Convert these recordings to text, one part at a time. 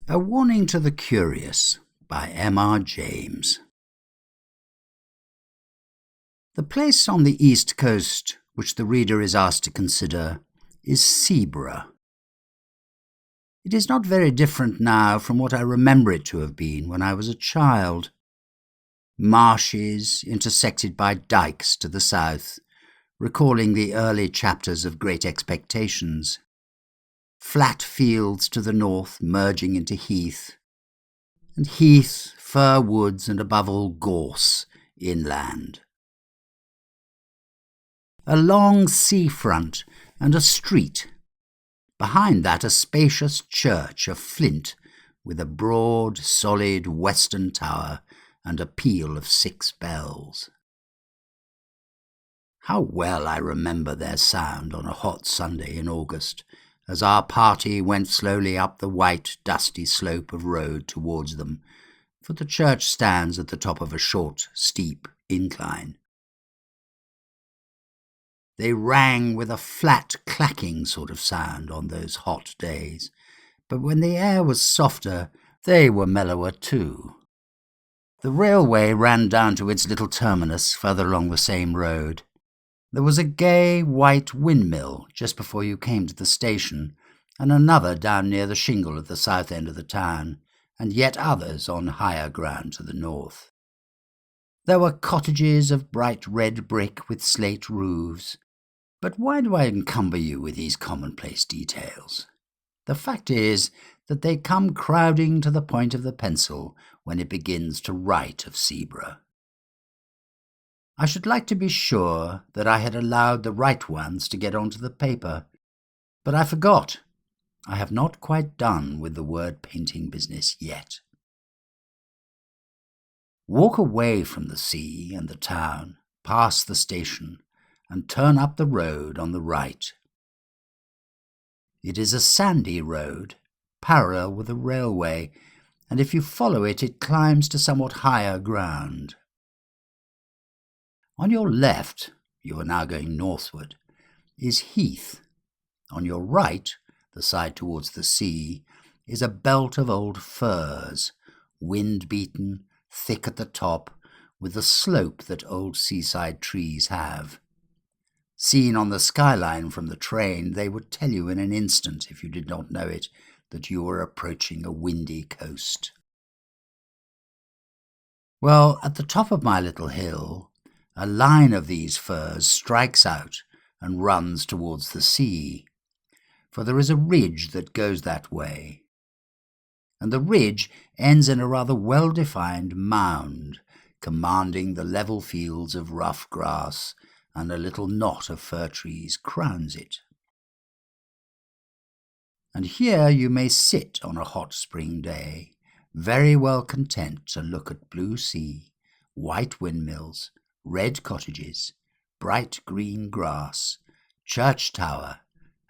A Warning to the Curious by M.R. James. The place on the east coast which the reader is asked to consider is Seaburgh. It is not very different now from what I remember it to have been when I was a child. Marshes intersected by dykes to the south, recalling the early chapters of Great Expectations. Flat fields to the north merging into heath, and heath, fir woods, and above all gorse inland. A long seafront and a street. Behind that a spacious church of flint with a broad, solid western tower and a peal of 6 bells. How well I remember their sound on a hot Sunday in August, as our party went slowly up the white, dusty slope of road towards them, for the church stands at the top of a short, steep incline. They rang with a flat, clacking sort of sound on those hot days, but when the air was softer, they were mellower too. The railway ran down to its little terminus further along the same road. There was a gay white windmill just before you came to the station, and another down near the shingle at the south end of the town, and yet others on higher ground to the north. There were cottages of bright red brick with slate roofs. But why do I encumber you with these commonplace details? The fact is that they come crowding to the point of the pencil when it begins to write of Seaburgh. I should like to be sure that I had allowed the right ones to get onto the paper, but I forgot. I have not quite done with the word painting business yet. Walk away from the sea and the town, past the station, and turn up the road on the right. It is a sandy road, parallel with the railway, and if you follow it, it climbs to somewhat higher ground. On your left, you are now going northward, is heath. On your right, the side towards the sea, is a belt of old firs, wind-beaten, thick at the top, with the slope that old seaside trees have. Seen on the skyline from the train, they would tell you in an instant, if you did not know it, that you were approaching a windy coast. Well, at the top of my little hill, a line of these firs strikes out and runs towards the sea, for there is a ridge that goes that way, and the ridge ends in a rather well-defined mound, commanding the level fields of rough grass, and a little knot of fir trees crowns it. And here you may sit on a hot spring day, very well content to look at blue sea, white windmills, red cottages, bright green grass, church tower,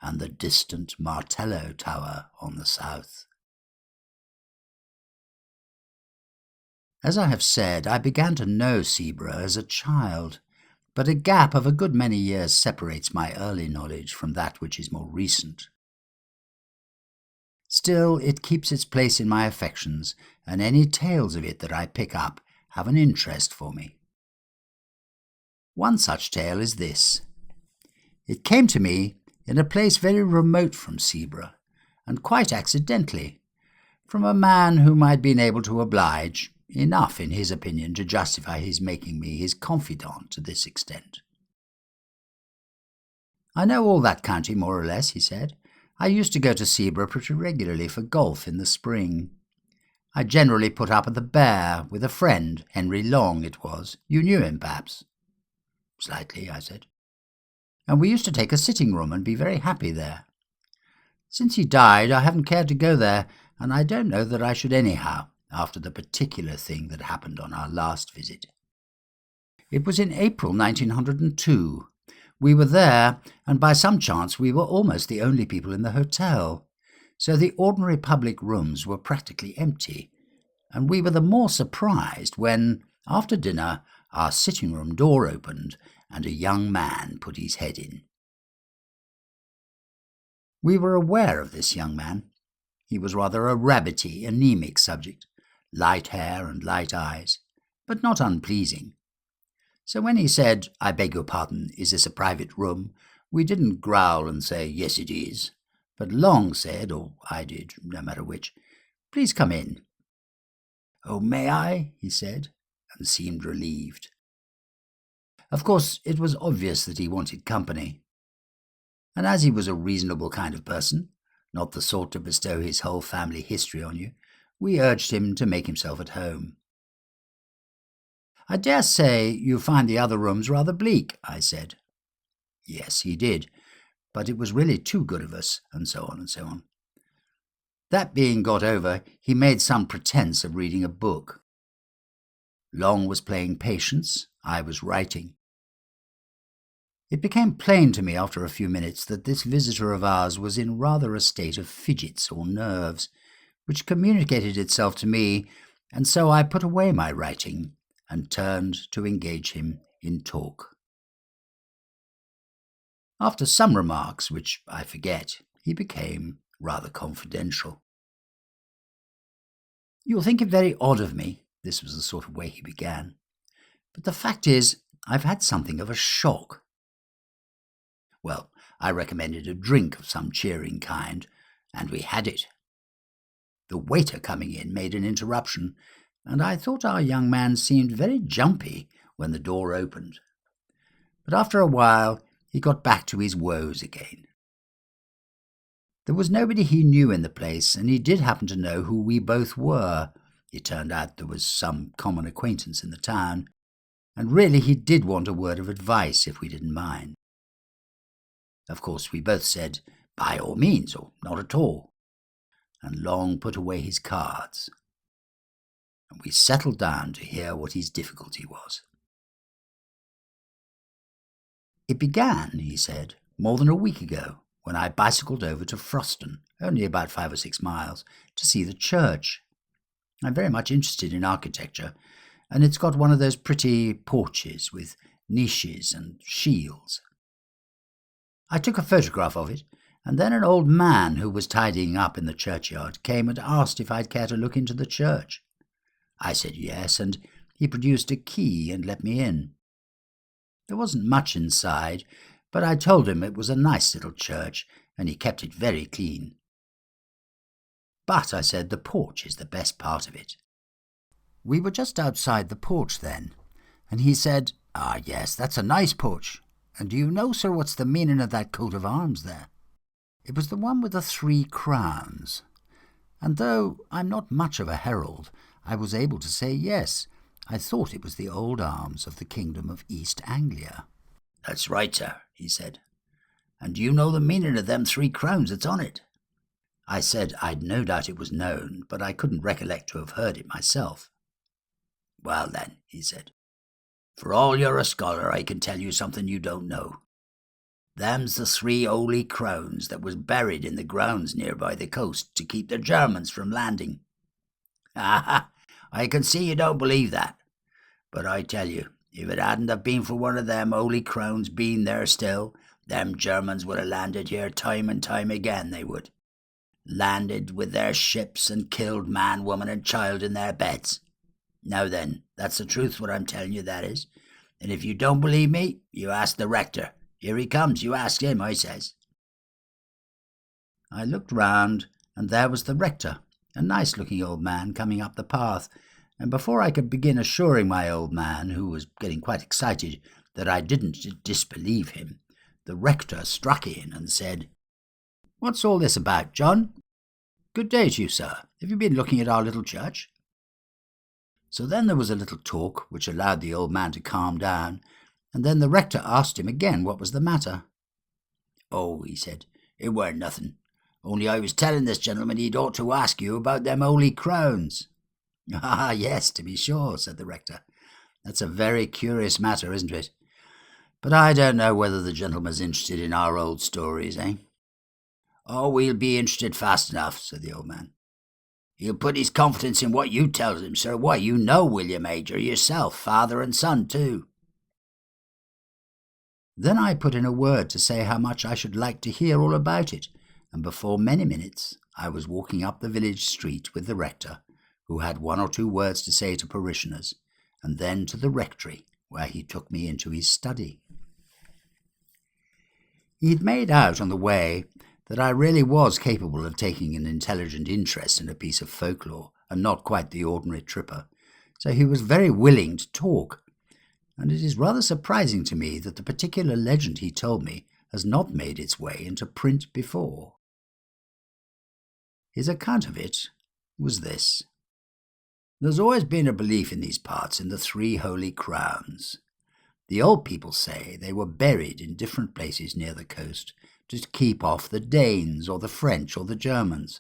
and the distant Martello Tower on the south. As I have said, I began to know Seaburgh as a child, but a gap of a good many years separates my early knowledge from that which is more recent. Still, it keeps its place in my affections, and any tales of it that I pick up have an interest for me. One such tale is this. It came to me in a place very remote from Seaburgh, and quite accidentally, from a man whom I had been able to oblige, enough in his opinion to justify his making me his confidant to this extent. "I know all that county more or less," he said. "I used to go to Seaburgh pretty regularly for golf in the spring. I generally put up at the Bear with a friend, Henry Long it was. You knew him, perhaps?" "Slightly," I said. "And we used to take a sitting room and be very happy there. Since he died, I haven't cared to go there, and I don't know that I should anyhow, after the particular thing that happened on our last visit. It was in April 1902. We were there, and by some chance we were almost the only people in the hotel, so the ordinary public rooms were practically empty, and we were the more surprised when, after dinner, our sitting-room door opened and a young man put his head in. We were aware of this young man. He was rather a rabbity, anemic subject, light hair and light eyes, but not unpleasing. So when he said, "I beg your pardon, is this a private room?" we didn't growl and say, "Yes, it is," but Long said, or I did, no matter which, "Please come in." "Oh, may I?" he said, and seemed relieved. Of course, it was obvious that he wanted company. And as he was a reasonable kind of person, not the sort to bestow his whole family history on you, we urged him to make himself at home. "I dare say you find the other rooms rather bleak," I said. Yes, he did, but it was really too good of us, and so on and so on. That being got over, he made some pretence of reading a book. Long was playing patience, I was writing. It became plain to me after a few minutes that this visitor of ours was in rather a state of fidgets or nerves, which communicated itself to me, and so I put away my writing and turned to engage him in talk. After some remarks, which I forget, he became rather confidential. "You'll think it very odd of me," this was the sort of way he began, "but the fact is, I've had something of a shock." Well, I recommended a drink of some cheering kind, and we had it. The waiter coming in made an interruption, and I thought our young man seemed very jumpy when the door opened. But after a while, he got back to his woes again. There was nobody he knew in the place, and he did happen to know who we both were. It turned out there was some common acquaintance in the town, and really he did want a word of advice if we didn't mind. Of course, we both said, "By all means," or "Not at all," and Long put away his cards, and we settled down to hear what his difficulty was. "It began," he said, "more than a week ago, when I bicycled over to Froston, only about 5 or 6 miles, to see the church. I'm very much interested in architecture, and it's got one of those pretty porches with niches and shields. I took a photograph of it, and then an old man who was tidying up in the churchyard came and asked if I'd care to look into the church. I said yes, and he produced a key and let me in. There wasn't much inside, but I told him it was a nice little church, and he kept it very clean. But, I said, the porch is the best part of it. We were just outside the porch then, and he said, "Ah, yes, that's a nice porch. And do you know, sir, what's the meaning of that coat of arms there?" It was the one with the 3 crowns, and though I'm not much of a herald, I was able to say yes. I thought it was the old arms of the kingdom of East Anglia. "That's right, sir," he said. "And do you know the meaning of them 3 crowns that's on it?" I said I'd no doubt it was known, but I couldn't recollect to have heard it myself. "Well then," he said, "for all you're a scholar, I can tell you something you don't know. Them's the 3 holy crowns that was buried in the grounds near by the coast to keep the Germans from landing. Ha! I can see you don't believe that. But I tell you, if it hadn't have been for one of them holy crowns being there still, them Germans would have landed here time and time again, they would. Landed with their ships and killed man, woman and child in their beds. Now then, that's the truth what I'm telling you, that is. And if you don't believe me, you ask the rector. Here he comes, you ask him, I says." I looked round, and there was the rector, a nice-looking old man coming up the path, and before I could begin assuring my old man, who was getting quite excited, that I didn't disbelieve him, the rector struck in and said, "What's all this about, John? Good day to you, sir. Have you been looking at our little church?" So then there was a little talk, which allowed the old man to calm down, and then the rector asked him again what was the matter. "Oh," he said, "it weren't nothing. Only I was telling this gentleman he'd ought to ask you about them holy crowns." "Ah, yes, to be sure," said the rector. "That's a very curious matter, isn't it? But I don't know whether the gentleman's interested in our old stories, eh?" "Oh, we'll be interested fast enough," said the old man. "He'll put his confidence in what you tells him, sir. Why, you know William Major yourself, father and son too." Then I put in a word to say how much I should like to hear all about it, and before many minutes I was walking up the village street with the rector, who had one or two words to say to parishioners, and then to the rectory, where he took me into his study. He'd made out on the way that I really was capable of taking an intelligent interest in a piece of folklore, and not quite the ordinary tripper, so he was very willing to talk, and it is rather surprising to me that the particular legend he told me has not made its way into print before. His account of it was this. There's always been a belief in these parts in the 3 holy crowns. The old people say they were buried in different places near the coast to keep off the Danes or the French or the Germans,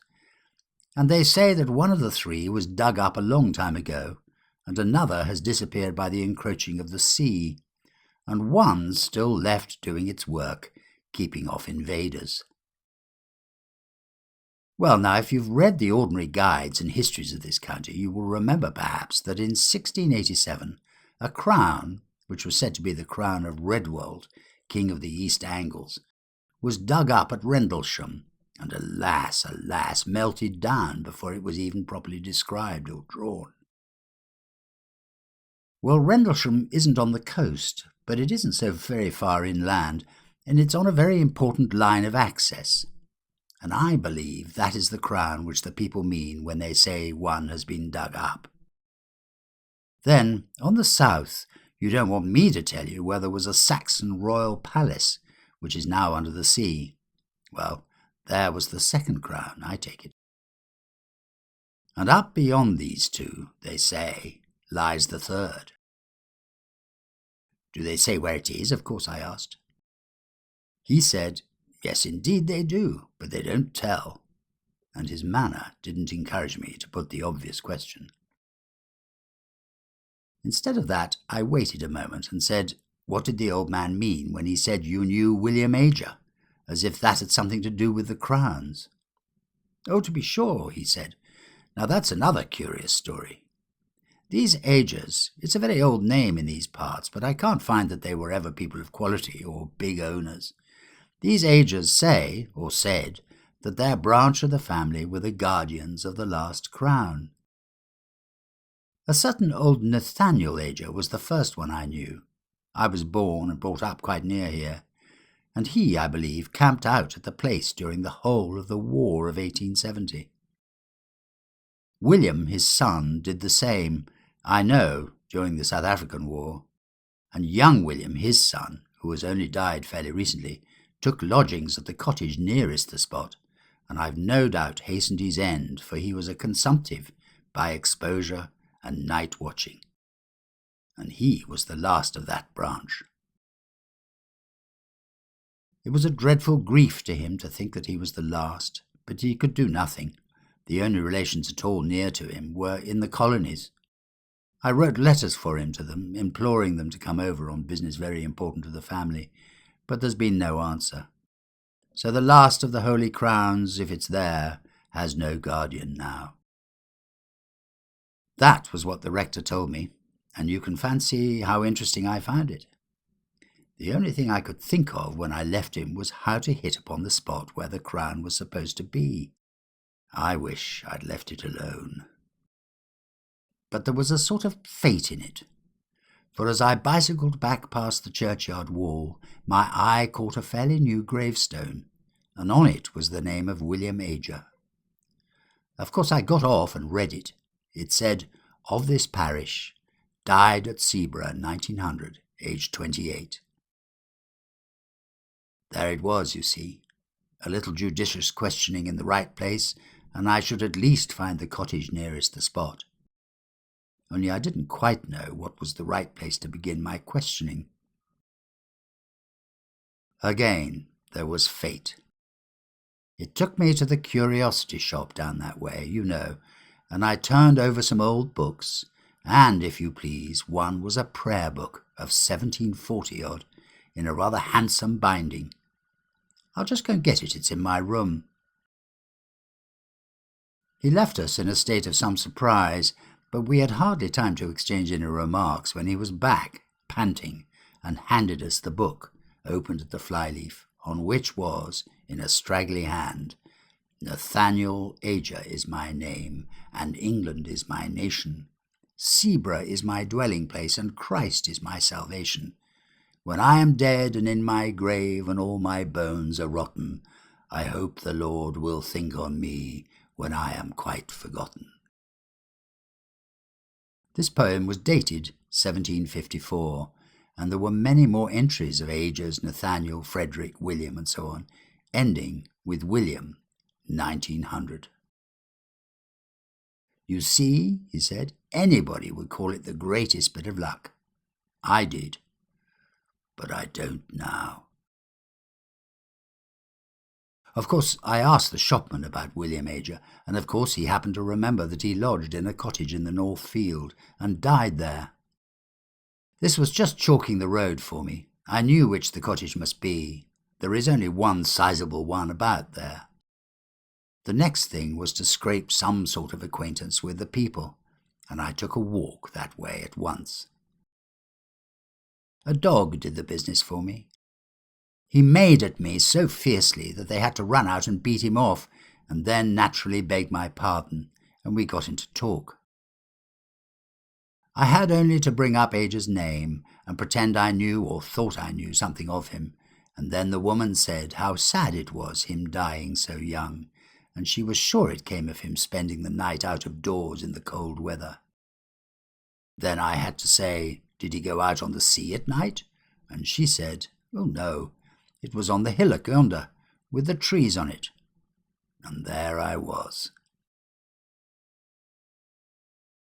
and they say that one of the 3 was dug up a long time ago, and another has disappeared by the encroaching of the sea, and one's still left doing its work, keeping off invaders. Well, now, if you've read the ordinary guides and histories of this county, you will remember perhaps that in 1687 a crown, which was said to be the crown of Redwold, king of the East Angles, was dug up at Rendlesham, and alas, alas, melted down before it was even properly described or drawn. Well, Rendlesham isn't on the coast, but it isn't so very far inland, and it's on a very important line of access. And I believe that is the crown which the people mean when they say one has been dug up. Then, on the south, you don't want me to tell you where there was a Saxon royal palace, which is now under the sea. Well, there was the second crown, I take it. And up beyond these 2, they say, lies the third. Do they say where it is, of course, I asked. He said, yes, indeed they do, but they don't tell, and his manner didn't encourage me to put the obvious question. Instead of that, I waited a moment and said, what did the old man mean when he said you knew William Ager, as if that had something to do with the crowns? Oh, to be sure, he said. Now that's another curious story. These Agers, it's a very old name in these parts, but I can't find that they were ever people of quality or big owners. These Agers say, or said, that their branch of the family were the guardians of the last crown. A certain old Nathaniel Ager was the first one I knew. I was born and brought up quite near here, and he, I believe, camped out at the place during the whole of the War of 1870. William, his son, did the same, I know, during the South African War, and young William, his son, who has only died fairly recently, took lodgings at the cottage nearest the spot, and I've no doubt hastened his end, for he was a consumptive by exposure and night watching, and he was the last of that branch. It was a dreadful grief to him to think that he was the last, but he could do nothing. The only relations at all near to him were in the colonies. I wrote letters for him to them, imploring them to come over on business very important to the family, but there's been no answer. So the last of the Holy Crowns, if it's there, has no guardian now. That was what the rector told me, and you can fancy how interesting I found it. The only thing I could think of when I left him was how to hit upon the spot where the crown was supposed to be. I wish I'd left it alone. But there was a sort of fate in it, for as I bicycled back past the churchyard wall, my eye caught a fairly new gravestone, and on it was the name of William Ager. Of course I got off and read it. It said, of this parish, died at Seaburgh 1900, aged 28. There it was, you see, a little judicious questioning in the right place, and I should at least find the cottage nearest the spot. Only I didn't quite know what was the right place to begin my questioning. Again, there was fate. It took me to the curiosity shop down that way, you know, and I turned over some old books, and, if you please, one was a prayer book of 1740-odd, in a rather handsome binding. I'll just go and get it, it's in my room. He left us in a state of some surprise, but we had hardly time to exchange any remarks when he was back, panting, and handed us the book, opened at the flyleaf, on which was, in a straggly hand, Nathaniel Ager is my name, and England is my nation. Seaburgh is my dwelling place, and Christ is my salvation. When I am dead and in my grave, and all my bones are rotten, I hope the Lord will think on me when I am quite forgotten. This poem was dated 1754, and there were many more entries of Ager's, Nathaniel, Frederick, William, and so on, ending with William, 1900. You see, he said, anybody would call it the greatest bit of luck. I did, but I don't now. Of course, I asked the shopman about William Ager, and of course he happened to remember that he lodged in a cottage in the North Field and died there. This was just chalking the road for me. I knew which the cottage must be. There is only one sizable one about there. The next thing was to scrape some sort of acquaintance with the people, and I took a walk that way at once. A dog did the business for me. He made at me so fiercely that they had to run out and beat him off, and then naturally begged my pardon, and we got into talk. I had only to bring up Ager's name and pretend I knew or thought I knew something of him, and then the woman said how sad it was, him dying so young, and she was sure it came of him spending the night out of doors in the cold weather. Then I had to say, did he go out on the sea at night? And she said, oh no, it was on the hillock yonder, with the trees on it. And there I was.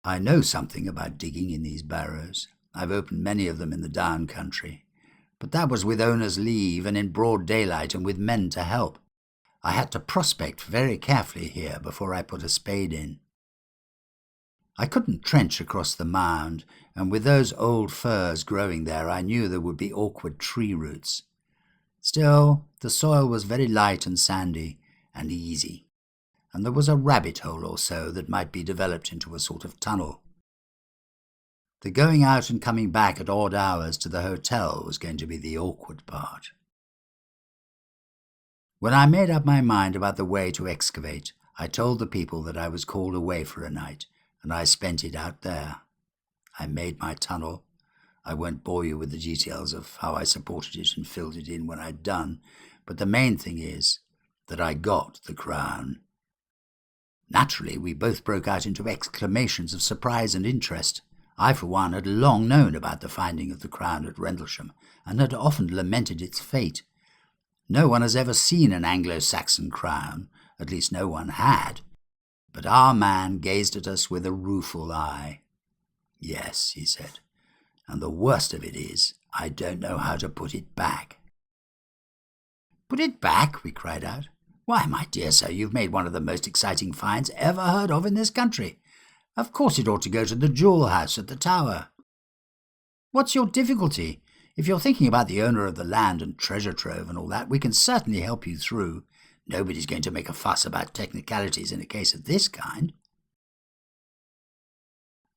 I know something about digging in these barrows. I've opened many of them in the down country, but that was with owner's leave and in broad daylight and with men to help. I had to prospect very carefully here before I put a spade in. I couldn't trench across the mound, and with those old firs growing there I knew there would be awkward tree roots. Still, the soil was very light and sandy and easy, and there was a rabbit hole or so that might be developed into a sort of tunnel. The going out and coming back at odd hours to the hotel was going to be the awkward part. When I made up my mind about the way to excavate, I told the people that I was called away for a night, and I spent it out there. I made my tunnel. I won't bore you with the details of how I supported it and filled it in when I'd done, but the main thing is that I got the crown. Naturally, we both broke out into exclamations of surprise and interest. I, for one, had long known about the finding of the crown at Rendlesham, and had often lamented its fate. No one has ever seen an Anglo-Saxon crown, at least no one had, but our man gazed at us with a rueful eye. Yes, he said, and the worst of it is, I don't know how to put it back. Put it back? We cried out. Why, my dear sir, you've made one of the most exciting finds ever heard of in this country. Of course it ought to go to the jewel house at the Tower. What's your difficulty? If you're thinking about the owner of the land and treasure trove and all that, we can certainly help you through. Nobody's going to make a fuss about technicalities in a case of this kind.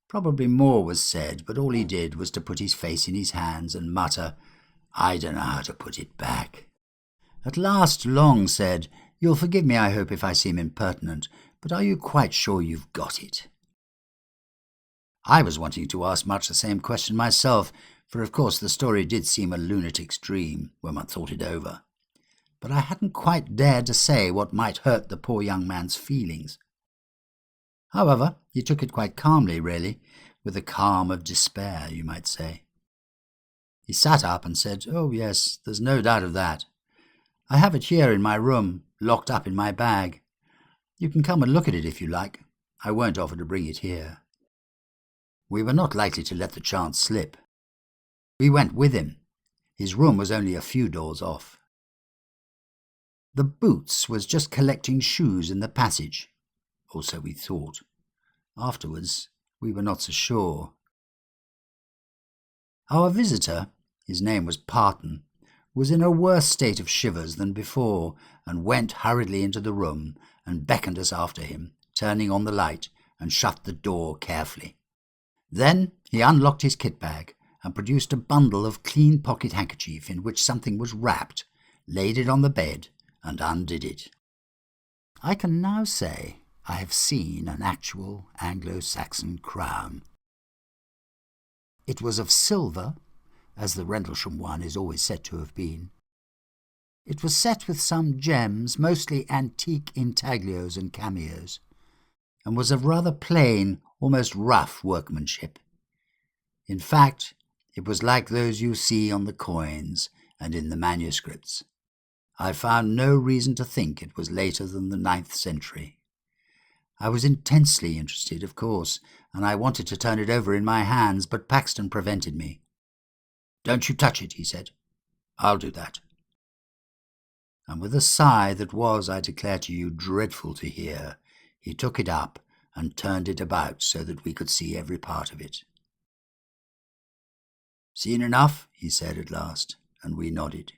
Probably more was said, but all he did was to put his face in his hands and mutter, I don't know how to put it back. At last Long said, You'll forgive me, I hope, if I seem impertinent, but are you quite sure you've got it? I was wanting to ask much the same question myself, for of course the story did seem a lunatic's dream when one thought it over. But I hadn't quite dared to say what might hurt the poor young man's feelings. However, he took it quite calmly, really, with the calm of despair, you might say. He sat up and said, Oh, yes, there's no doubt of that. I have it here in my room, locked up in my bag. You can come and look at it if you like. I won't offer to bring it here. We were not likely to let the chance slip. We went with him. His room was only a few doors off. The Boots was just collecting shoes in the passage, or so we thought. Afterwards, we were not so sure. Our visitor, his name was Parton, was in a worse state of shivers than before, and went hurriedly into the room and beckoned us after him, turning on the light and shut the door carefully. Then he unlocked his kit-bag and produced a bundle of clean pocket-handkerchief in which something was wrapped, laid it on the bed, and undid it. I can now say I have seen an actual Anglo-Saxon crown. It was of silver, as the Rendlesham one is always said to have been. It was set with some gems, mostly antique intaglios and cameos, and was of rather plain, almost rough workmanship. In fact, it was like those you see on the coins and in the manuscripts. I found no reason to think it was later than the 9th century. I was intensely interested, of course, and I wanted to turn it over in my hands, but Paxton prevented me. "Don't you touch it," he said. "I'll do that." And with a sigh that was, I declare to you, dreadful to hear, he took it up and turned it about so that we could see every part of it. "Seen enough?" he said at last, and we nodded.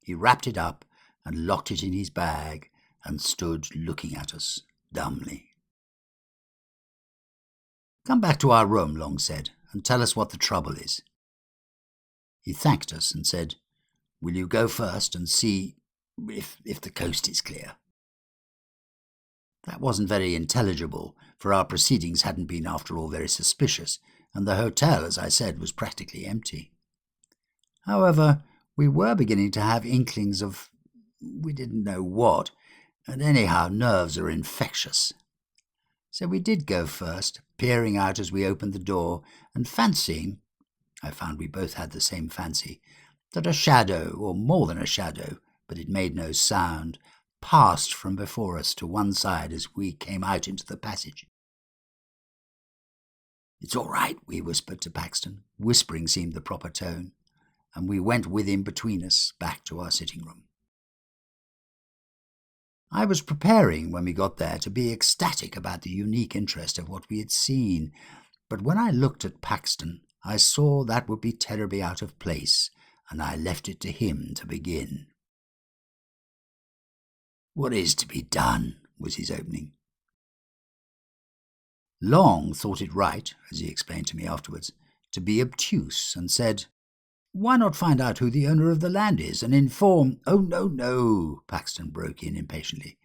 He wrapped it up and locked it in his bag and stood looking at us dumbly. "Come back to our room," Long said, "and tell us what the trouble is." He thanked us and said, "Will you go first and see if the coast is clear?" That wasn't very intelligible, for our proceedings hadn't been, after all, very suspicious, and the hotel, as I said, was practically empty. However, we were beginning to have inklings of we didn't know what, and anyhow, nerves are infectious. So we did go first, peering out as we opened the door, and fancying, I found we both had the same fancy, that a shadow, or more than a shadow, but it made no sound, passed from before us to one side as we came out into the passage. "It's all right," we whispered to Paxton. Whispering seemed the proper tone, and we went with him between us back to our sitting room. I was preparing, when we got there, to be ecstatic about the unique interest of what we had seen, but when I looked at Paxton, I saw that would be terribly out of place, and I left it to him to begin. "What is to be done?" was his opening. Long thought it right, as he explained to me afterwards, to be obtuse, and said, "Why not find out who the owner of the land is and inform—" "Oh, no," Paxton broke in impatiently.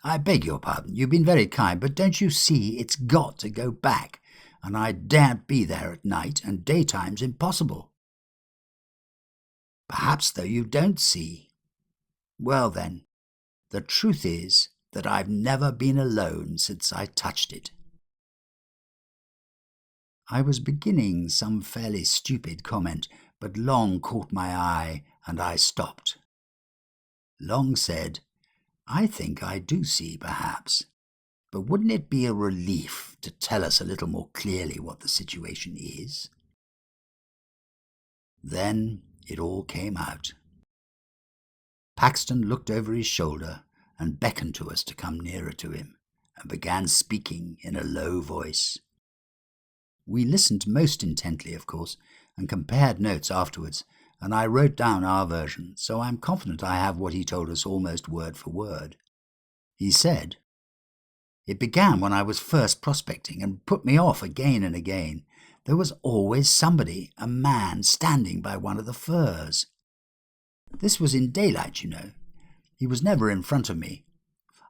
"I beg your pardon. You've been very kind, but don't you see it's got to go back, and I daren't be there at night, and daytime's impossible." "Perhaps, though, you don't see. Well, then, the truth is that I've never been alone since I touched it." I was beginning some fairly stupid comment, but Long caught my eye, and I stopped. Long said, "I think I do see, perhaps, but wouldn't it be a relief to tell us a little more clearly what the situation is?" Then it all came out. Paxton looked over his shoulder and beckoned to us to come nearer to him, and began speaking in a low voice. We listened most intently, of course, and compared notes afterwards, and I wrote down our version, so I'm confident I have what he told us almost word for word. He said, "It began when I was first prospecting, and put me off again and again. There was always somebody, a man, standing by one of the firs. This was in daylight, you know. He was never in front of me.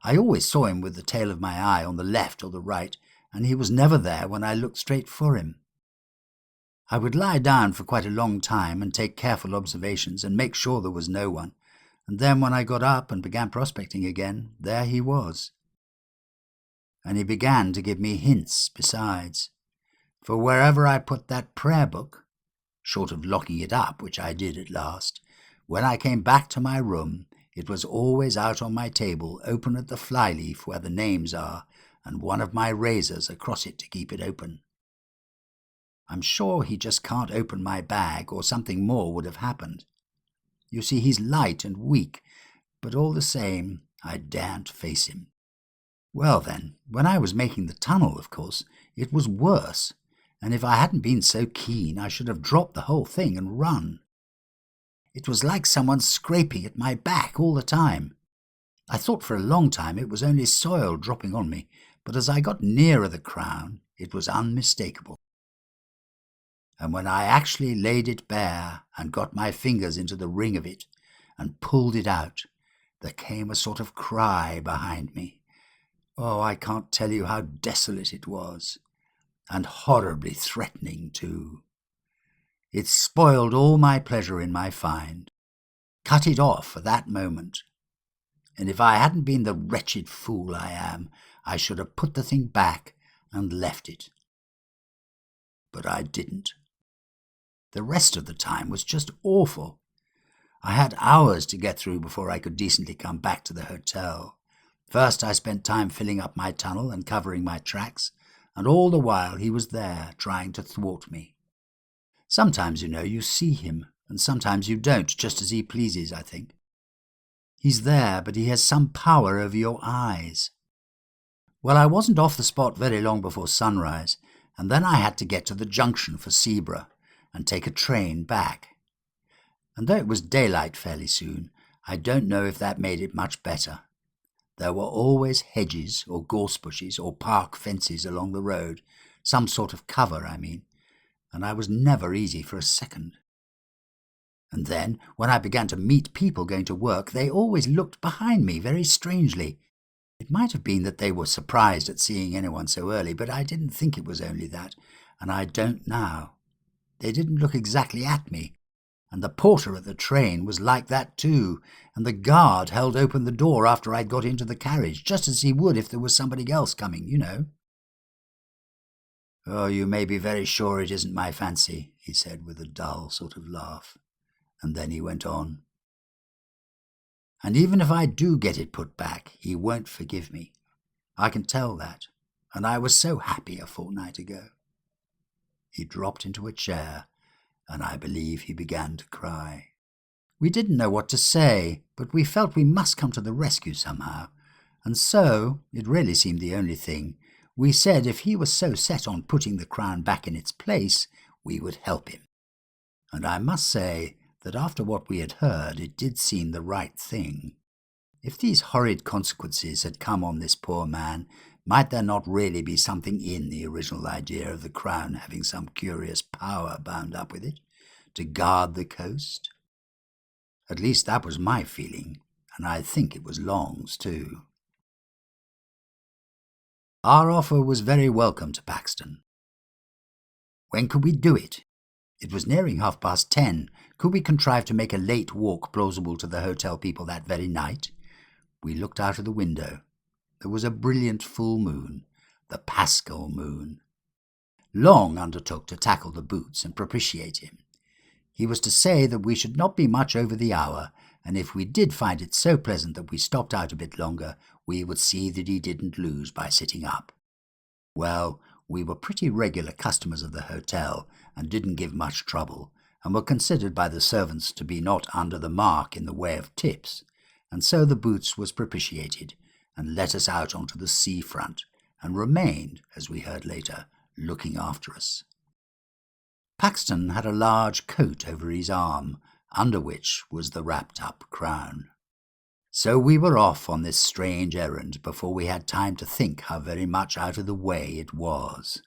I always saw him with the tail of my eye on the left or the right, and he was never there when I looked straight for him. I would lie down for quite a long time and take careful observations and make sure there was no one, and then when I got up and began prospecting again, there he was. And he began to give me hints besides, for wherever I put that prayer book, short of locking it up, which I did at last, when I came back to my room, it was always out on my table, open at the flyleaf where the names are, and one of my razors across it to keep it open. I'm sure he just can't open my bag, or something more would have happened. You see, he's light and weak, but all the same, I daren't face him. Well then, when I was making the tunnel, of course, it was worse, and if I hadn't been so keen, I should have dropped the whole thing and run. It was like someone scraping at my back all the time. I thought for a long time it was only soil dropping on me, but as I got nearer the crown, it was unmistakable. And when I actually laid it bare and got my fingers into the ring of it and pulled it out, there came a sort of cry behind me, Oh, I can't tell you how desolate it was, and horribly threatening too. It spoiled all my pleasure in my find, cut it off at that moment, and if I hadn't been the wretched fool I am, I should have put the thing back and left it. But I didn't. The rest of the time was just awful. I had hours to get through before I could decently come back to the hotel. First I spent time filling up my tunnel and covering my tracks, and all the while he was there trying to thwart me. Sometimes, you see him, and sometimes you don't, just as he pleases, I think. He's there, but he has some power over your eyes. Well, I wasn't off the spot very long before sunrise, and then I had to get to the junction for Seaburgh and take a train back. And though it was daylight fairly soon, I don't know if that made it much better. There were always hedges or gorse bushes or park fences along the road, some sort of cover, I mean, and I was never easy for a second. And then, when I began to meet people going to work, they always looked behind me very strangely. It might have been that they were surprised at seeing anyone so early, but I didn't think it was only that, and I don't now. They didn't look exactly at me, and the porter at the train was like that too, and the guard held open the door after I'd got into the carriage, just as he would if there was somebody else coming. Oh, you may be very sure it isn't my fancy, he said with a dull sort of laugh, and then he went on. And even if I do get it put back, he won't forgive me. I can tell that, and I was so happy a fortnight ago. He dropped into a chair, and I believe he began to cry. We didn't know what to say, but we felt we must come to the rescue somehow, and so, it really seemed the only thing, we said if he was so set on putting the crown back in its place, we would help him. And I must say that after what we had heard, it did seem the right thing. If these horrid consequences had come on this poor man, might there not really be something in the original idea of the crown having some curious power bound up with it, to guard the coast? At least that was my feeling, and I think it was Long's too. Our offer was very welcome to Paxton. When could we do it? It was nearing 10:30. Could we contrive to make a late walk plausible to the hotel people that very night? We looked out of the window. There was a brilliant full moon, the Paschal moon. Long undertook to tackle the boots and propitiate him. He was to say that we should not be much over the hour, and if we did find it so pleasant that we stopped out a bit longer, we would see that he didn't lose by sitting up. Well, we were pretty regular customers of the hotel and didn't give much trouble, and were considered by the servants to be not under the mark in the way of tips, and so the boots was propitiated and let us out onto the sea front, and remained, as we heard later, looking after us. Paxton had a large coat over his arm, under which was the wrapped-up crown. So we were off on this strange errand before we had time to think how very much out of the way it was.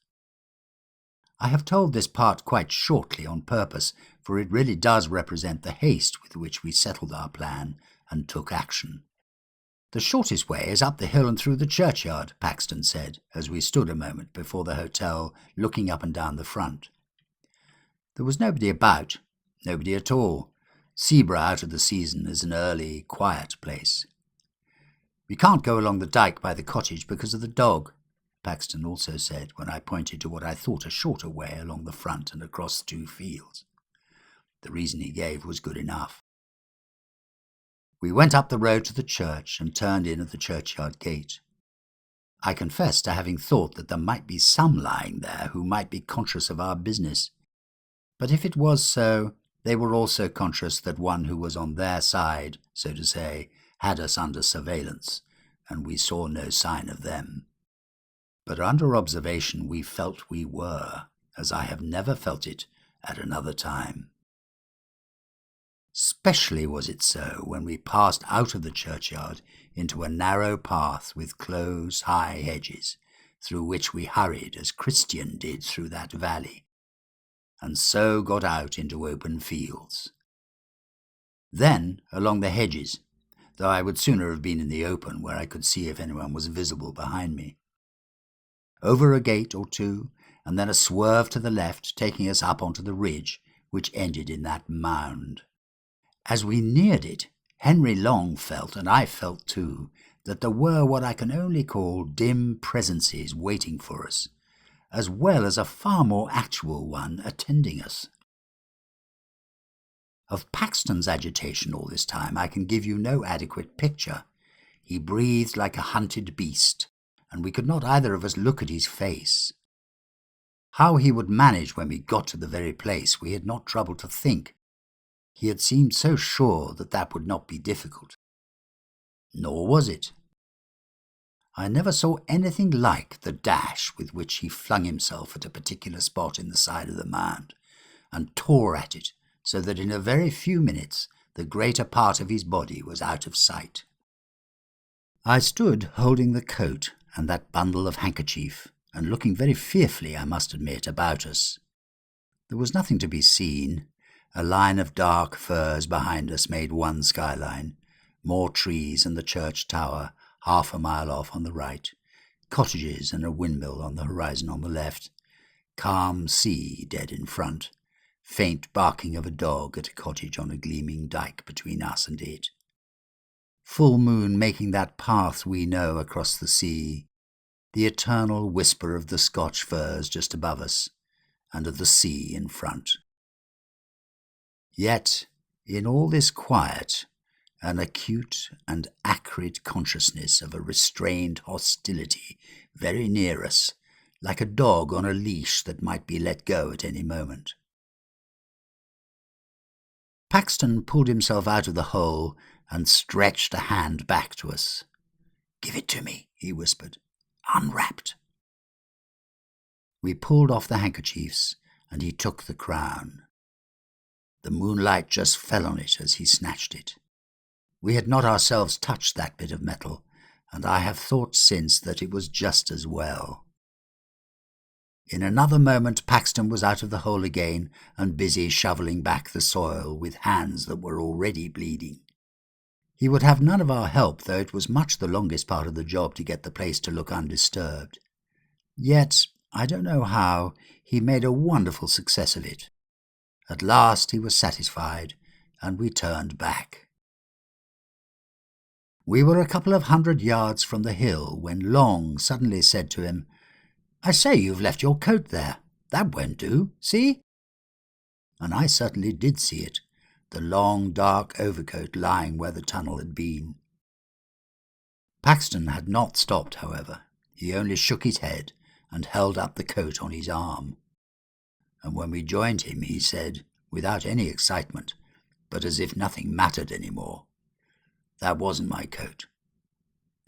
I have told this part quite shortly on purpose, for it really does represent the haste with which we settled our plan and took action. The shortest way is up the hill and through the churchyard, Paxton said, as we stood a moment before the hotel, looking up and down the front. There was nobody about, nobody at all. Seaburgh out of the season is an early, quiet place. We can't go along the dyke by the cottage because of the dog, Paxton also said when I pointed to what I thought a shorter way along the front and across 2 fields. The reason he gave was good enough. We went up the road to the church and turned in at the churchyard gate. I confess to having thought that there might be some lying there who might be conscious of our business. But if it was so, they were also conscious that one who was on their side, so to say, had us under surveillance, and we saw no sign of them. But under observation we felt we were, as I have never felt it at another time. Specially was it so when we passed out of the churchyard into a narrow path with close, high hedges, through which we hurried as Christian did through that valley, and so got out into open fields. Then, along the hedges, though I would sooner have been in the open where I could see if anyone was visible behind me. Over a gate or two, and then a swerve to the left, taking us up onto the ridge, which ended in that mound. As we neared it, Henry Long felt, and I felt too, that there were what I can only call dim presences waiting for us, as well as a far more actual one attending us. Of Paxton's agitation all this time I can give you no adequate picture. He breathed like a hunted beast, and we could not either of us look at his face. How he would manage when we got to the very place we had not troubled to think. He had seemed so sure that that would not be difficult. Nor was it. I never saw anything like the dash with which he flung himself at a particular spot in the side of the mound, and tore at it, so that in a very few minutes the greater part of his body was out of sight. I stood holding the coat and that bundle of handkerchief, and looking very fearfully, I must admit, about us. There was nothing to be seen. A line of dark firs behind us made one skyline, more trees and the church tower half a mile off on the right, cottages and a windmill on the horizon on the left, calm sea dead in front, faint barking of a dog at a cottage on a gleaming dyke between us and it. Full moon making that path we know across the sea, the eternal whisper of the Scotch firs just above us, and of the sea in front. Yet, in all this quiet, an acute and acrid consciousness of a restrained hostility very near us, like a dog on a leash that might be let go at any moment. Paxton pulled himself out of the hole and stretched a hand back to us. "Give it to me," he whispered. "Unwrapped." We pulled off the handkerchiefs, and he took the crown. The moonlight just fell on it as he snatched it. We had not ourselves touched that bit of metal, and I have thought since that it was just as well. In another moment Paxton was out of the hole again and busy shoveling back the soil with hands that were already bleeding. He would have none of our help, though it was much the longest part of the job to get the place to look undisturbed. Yet, I don't know how, he made a wonderful success of it. At last he was satisfied, and we turned back. We were a couple of 100 yards from the hill when Long suddenly said to him, "I say, you've left your coat there. That won't do. See?" And I certainly did see it, the long dark overcoat lying where the tunnel had been. Paxton had not stopped, however. He only shook his head and held up the coat on his arm. And when we joined him, he said, without any excitement, but as if nothing mattered any more, "That wasn't my coat."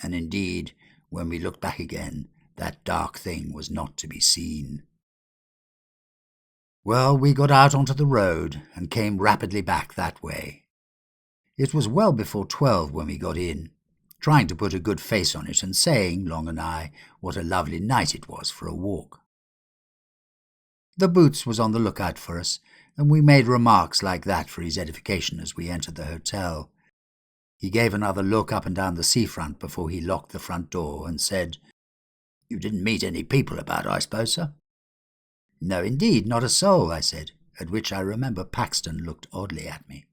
And indeed, when we looked back again, that dark thing was not to be seen. Well, we got out onto the road and came rapidly back that way. It was well before 12 when we got in, trying to put a good face on it and saying, Long and I, what a lovely night it was for a walk. The Boots was on the lookout for us, and we made remarks like that for his edification as we entered the hotel. He gave another look up and down the seafront before he locked the front door and said, "You didn't meet any people about, I suppose, sir?" "No, indeed, not a soul," I said, at which I remember Paxton looked oddly at me.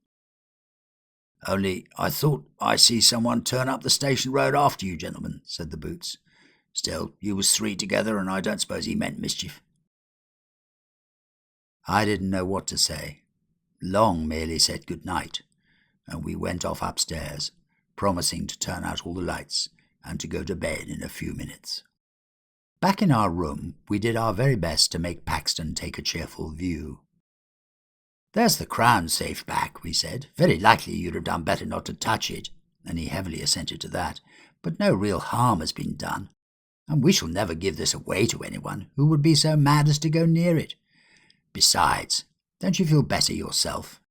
"Only I thought I see someone turn up the station road after you, gentlemen," said the Boots. "Still, you was 3 together, and I don't suppose he meant mischief." I didn't know what to say. Long merely said good night, and we went off upstairs, promising to turn out all the lights and to go to bed in a few minutes. Back in our room, we did our very best to make Paxton take a cheerful view. "There's the crown safe back," we said. "Very likely you'd have done better not to touch it," and he heavily assented to that. "But no real harm has been done, and we shall never give this away to anyone who would be so mad as to go near it. Besides, don't you feel better yourself?"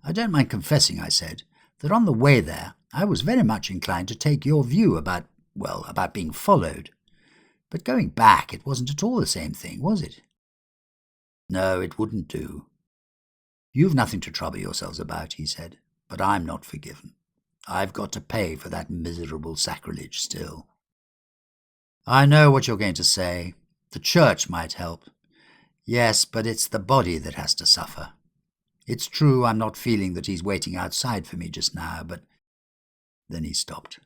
"I don't mind confessing," I said, "that on the way there I was very much inclined to take your view about being followed. But going back, it wasn't at all the same thing, was it?" "No, it wouldn't do. You've nothing to trouble yourselves about," he said, "but I'm not forgiven. I've got to pay for that miserable sacrilege still. I know what you're going to say. The church might help. Yes, but it's the body that has to suffer. It's true I'm not feeling that he's waiting outside for me just now, but... Then he stopped.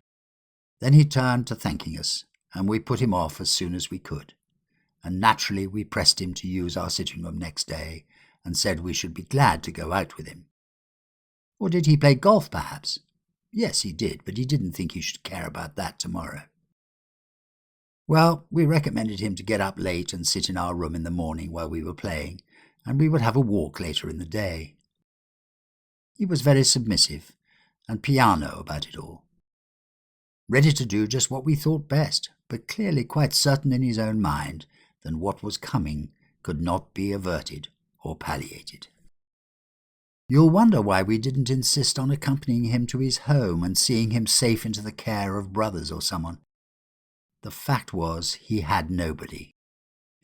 Then he turned to thanking us, and we put him off as soon as we could. And naturally we pressed him to use our sitting room next day, and said we should be glad to go out with him. Or did he play golf, perhaps? Yes, he did, but he didn't think he should care about that tomorrow. Well, we recommended him to get up late and sit in our room in the morning while we were playing, and we would have a walk later in the day. He was very submissive, and piano about it all. Ready to do just what we thought best, but clearly quite certain in his own mind that what was coming could not be averted or palliated. You'll wonder why we didn't insist on accompanying him to his home and seeing him safe into the care of brothers or someone. The fact was, he had nobody.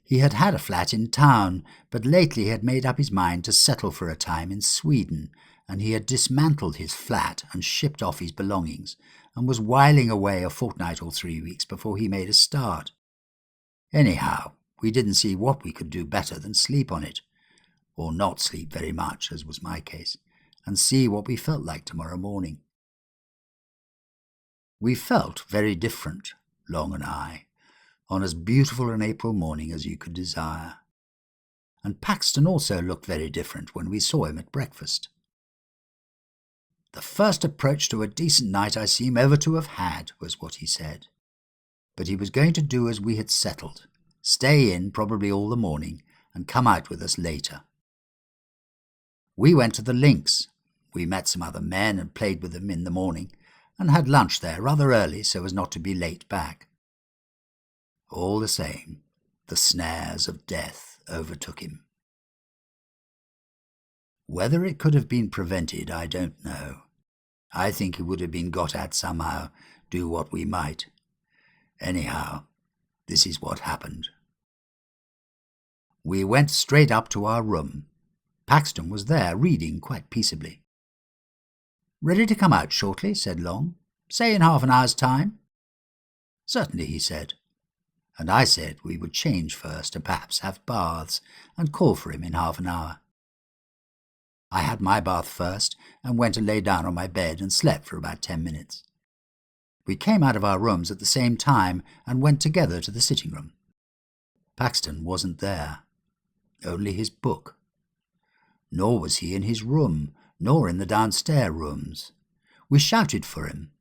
He had had a flat in town, but lately had made up his mind to settle for a time in Sweden, and he had dismantled his flat and shipped off his belongings, and was whiling away a fortnight or 3 weeks before he made a start. Anyhow, we didn't see what we could do better than sleep on it, or not sleep very much, as was my case, and see what we felt like tomorrow morning. We felt very different, Long and I, on as beautiful an April morning as you could desire. And Paxton also looked very different when we saw him at breakfast. The first approach to a decent night I seem ever to have had, was what he said. But he was going to do as we had settled, stay in probably all the morning, and come out with us later. We went to the links. We met some other men and played with them in the morning, and had lunch there rather early so as not to be late back. All the same, the snares of death overtook him. Whether it could have been prevented, I don't know. I think it would have been got at somehow, do what we might. Anyhow, this is what happened. We went straight up to our room. Paxton was there, reading quite peaceably. "Ready to come out shortly?" said Long. "Say in half an hour's time?" "Certainly," he said. And I said we would change first and perhaps have baths, and call for him in half an hour. I had my bath first, and went and lay down on my bed and slept for about 10 minutes. We came out of our rooms at the same time and went together to the sitting room. Paxton wasn't there, only his book. Nor was he in his room, nor in the downstairs rooms. We shouted for him.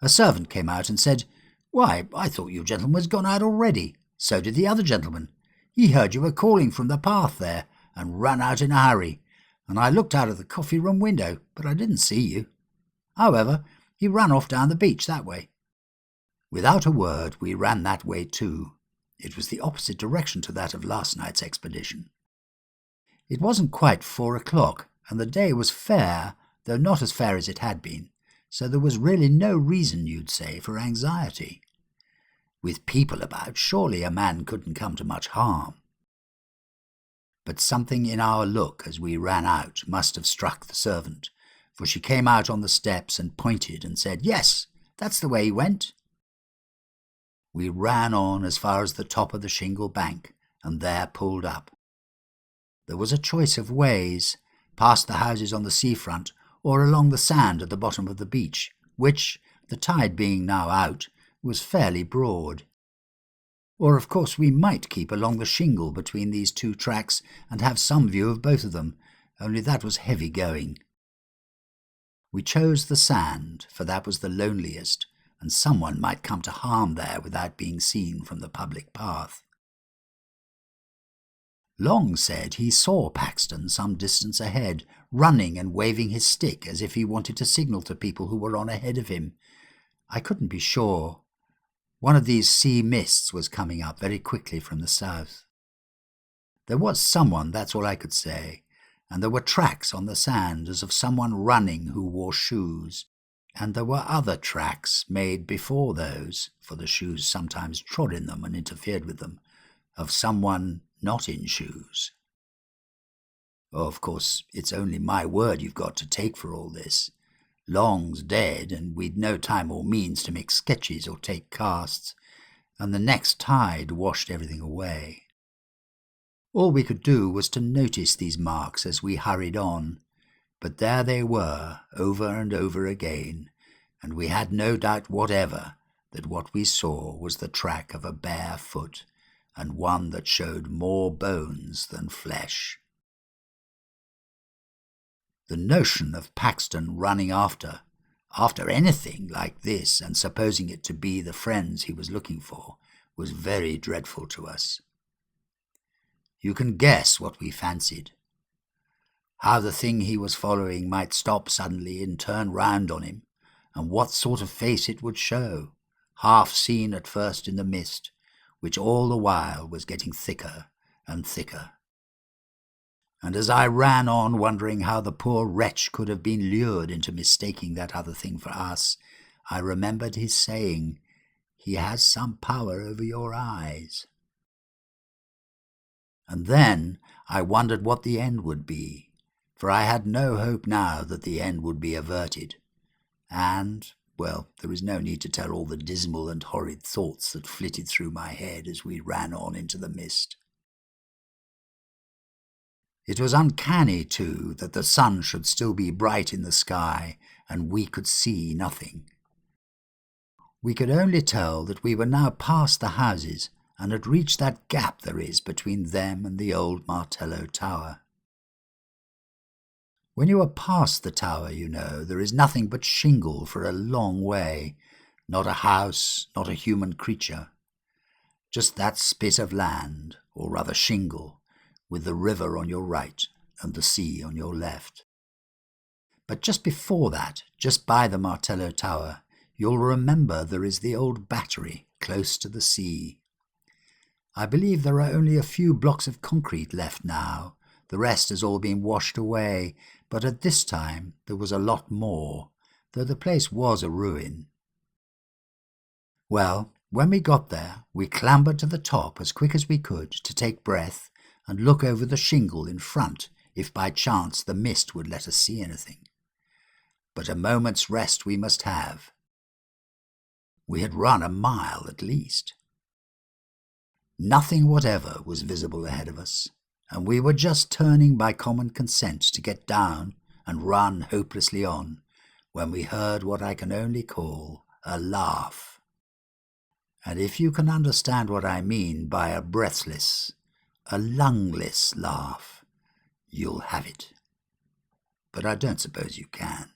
A servant came out and said, "Why, I thought you gentleman was gone out already. So did the other gentleman. He heard you were calling from the path there, and ran out in a hurry, and I looked out of the coffee-room window, but I didn't see you. However, he ran off down the beach that way." Without a word, we ran that way too. It was the opposite direction to that of last night's expedition. It wasn't quite 4 o'clock, and the day was fair, though not as fair as it had been, so there was really no reason, you'd say, for anxiety. With people about, surely a man couldn't come to much harm. But something in our look as we ran out must have struck the servant, for she came out on the steps and pointed and said, "Yes, that's the way he went." We ran on as far as the top of the shingle bank, and there pulled up. There was a choice of ways, past the houses on the seafront, or along the sand at the bottom of the beach, which, the tide being now out, was fairly broad. Or, of course, we might keep along the shingle between these two tracks and have some view of both of them, only that was heavy going. We chose the sand, for that was the loneliest, and someone might come to harm there without being seen from the public path. Long said he saw Paxton some distance ahead, running and waving his stick as if he wanted to signal to people who were on ahead of him. I couldn't be sure. One of these sea mists was coming up very quickly from the south. There was someone, that's all I could say, and there were tracks on the sand as of someone running who wore shoes, and there were other tracks made before those, for the shoes sometimes trod in them and interfered with them, of someone not in shoes. Oh, of course, it's only my word you've got to take for all this. Long's dead, and we'd no time or means to make sketches or take casts, and the next tide washed everything away. All we could do was to notice these marks as we hurried on, but there they were, over and over again, and we had no doubt whatever that what we saw was the track of a bare foot, and one that showed more bones than flesh. The notion of Paxton running after anything like this, and supposing it to be the friends he was looking for, was very dreadful to us. You can guess what we fancied. How the thing he was following might stop suddenly and turn round on him, and what sort of face it would show, half seen at first in the mist, which all the while was getting thicker and thicker. And as I ran on, wondering how the poor wretch could have been lured into mistaking that other thing for us, I remembered his saying, "He has some power over your eyes." And then I wondered what the end would be, for I had no hope now that the end would be averted. And, well, there is no need to tell all the dismal and horrid thoughts that flitted through my head as we ran on into the mist. It was uncanny, too, that the sun should still be bright in the sky, and we could see nothing. We could only tell that we were now past the houses, and had reached that gap there is between them and the old Martello Tower. When you are past the tower, you know, there is nothing but shingle for a long way, not a house, not a human creature. Just that spit of land, or rather shingle, with the river on your right and the sea on your left. But just before that, just by the Martello Tower, you'll remember there is the old battery close to the sea. I believe there are only a few blocks of concrete left now. The rest has all been washed away, but at this time there was a lot more, though the place was a ruin. Well, when we got there, we clambered to the top as quick as we could to take breath and look over the shingle in front if by chance the mist would let us see anything. But a moment's rest we must have. We had run a mile at least. Nothing whatever was visible ahead of us, and we were just turning by common consent to get down and run hopelessly on, when we heard what I can only call a laugh. And if you can understand what I mean by a breathless, a lungless laugh, you'll have it. But I don't suppose you can.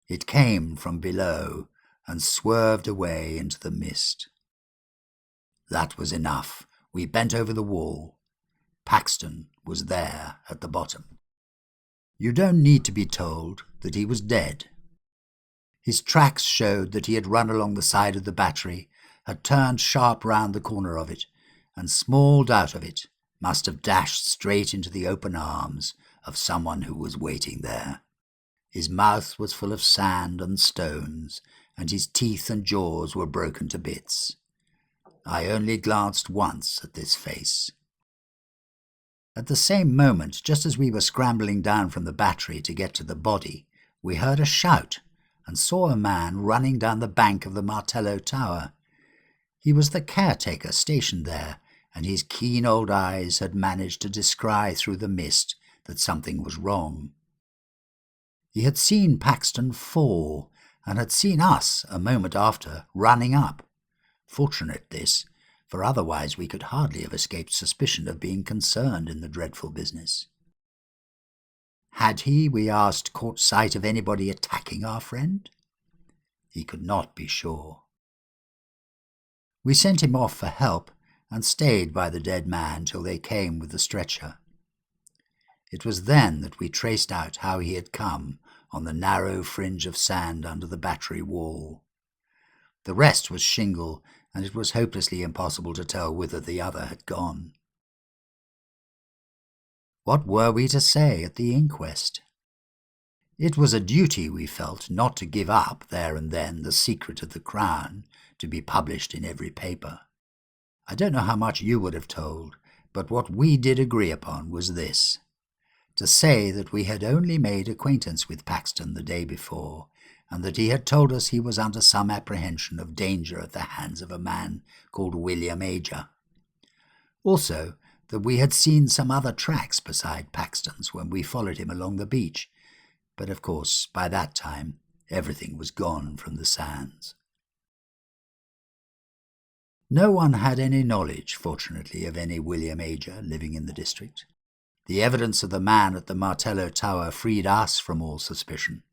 It came from below and swerved away into the mist. That was enough. We bent over the wall. Paxton was there at the bottom. You don't need to be told that he was dead. His tracks showed that he had run along the side of the battery, had turned sharp round the corner of it, and small doubt of it, must have dashed straight into the open arms of someone who was waiting there. His mouth was full of sand and stones, and his teeth and jaws were broken to bits. I only glanced once at this face. At the same moment, just as we were scrambling down from the battery to get to the body, we heard a shout and saw a man running down the bank of the Martello Tower. He was the caretaker stationed there, and his keen old eyes had managed to descry through the mist that something was wrong. He had seen Paxton fall, and had seen us, a moment after, running up. Fortunate this, for otherwise we could hardly have escaped suspicion of being concerned in the dreadful business. Had he, we asked, caught sight of anybody attacking our friend? He could not be sure. We sent him off for help, and stayed by the dead man till they came with the stretcher. It was then that we traced out how he had come on the narrow fringe of sand under the battery wall. The rest was shingle, and it was hopelessly impossible to tell whither the other had gone. What were we to say at the inquest? It was a duty, we felt, not to give up there and then the secret of the Crown to be published in every paper. I don't know how much you would have told, but what we did agree upon was this: to say that we had only made acquaintance with Paxton the day before, and that he had told us he was under some apprehension of danger at the hands of a man called William Ager. Also, that we had seen some other tracks beside Paxton's when we followed him along the beach, but of course by that time everything was gone from the sands. No one had any knowledge, fortunately, of any William Ager living in the district. The evidence of the man at the Martello Tower freed us from all suspicion.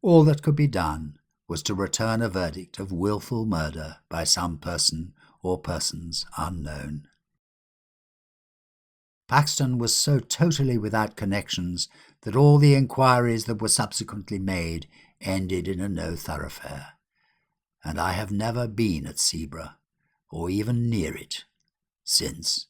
All that could be done was to return a verdict of wilful murder by some person or persons unknown. Paxton was so totally without connections that all the inquiries that were subsequently made ended in a no thoroughfare, and I have never been at Seaburgh, or even near it, since.